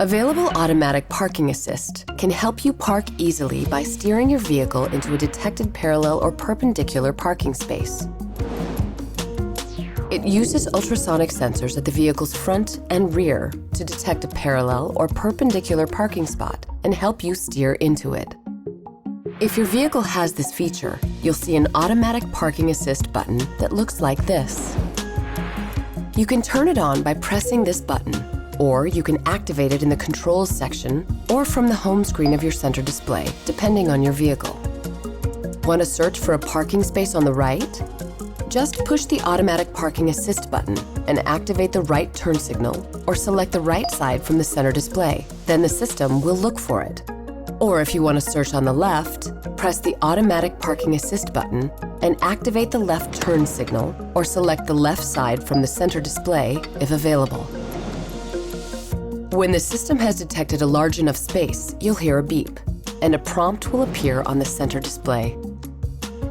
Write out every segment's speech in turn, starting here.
Available automatic parking assist can help you park easily by steering your vehicle into a detected parallel or perpendicular parking space. It uses ultrasonic sensors at the vehicle's front and rear to detect a parallel or perpendicular parking spot and help you steer into it. If your vehicle has this feature, you'll see an automatic parking assist button that looks like this. You can turn it on by pressing this button, or you can activate it in the controls section or from the home screen of your center display, depending on your vehicle. Want to search for a parking space on the right? Just push the automatic parking assist button and activate the right turn signal or select the right side from the center display. Then the system will look for it. Or if you want to search on the left, press the automatic parking assist button and activate the left turn signal or select the left side from the center display if available. When the system has detected a large enough space, you'll hear a beep, and a prompt will appear on the center display.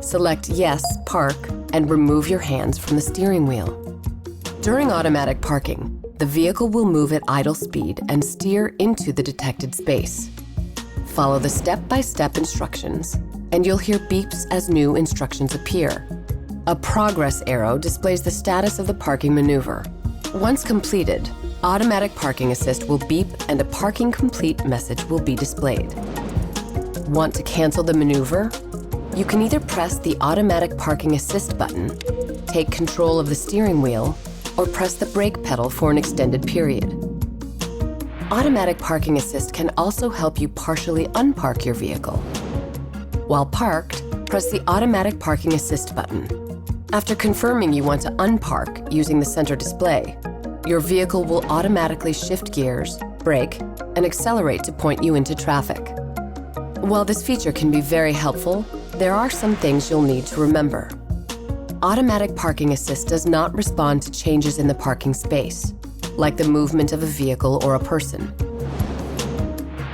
Select Yes, Park, and remove your hands from the steering wheel. During automatic parking, the vehicle will move at idle speed and steer into the detected space. Follow the step-by-step instructions, and you'll hear beeps as new instructions appear. A progress arrow displays the status of the parking maneuver. Once completed, automatic parking assist will beep and a parking complete message will be displayed. Want to cancel the maneuver? You can either press the automatic parking assist button, take control of the steering wheel, or press the brake pedal for an extended period. Automatic parking assist can also help you partially unpark your vehicle. While parked, press the automatic parking assist button. After confirming you want to unpark using the center display, your vehicle will automatically shift gears, brake, and accelerate to point you into traffic. While this feature can be very helpful, there are some things you'll need to remember. Automatic parking assist does not respond to changes in the parking space, like the movement of a vehicle or a person.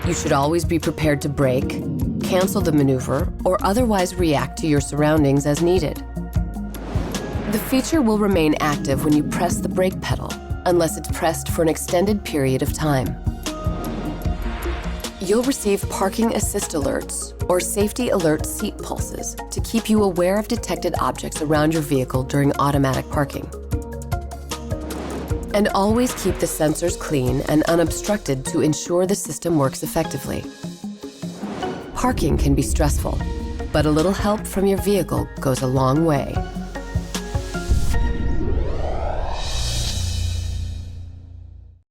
You should always be prepared to brake, cancel the maneuver, or otherwise react to your surroundings as needed. The feature will remain active when you press the brake pedal, unless it's pressed for an extended period of time. You'll receive parking assist alerts or safety alert seat pulses to keep you aware of detected objects around your vehicle during automatic parking. And always keep the sensors clean and unobstructed to ensure the system works effectively. Parking can be stressful, but a little help from your vehicle goes a long way.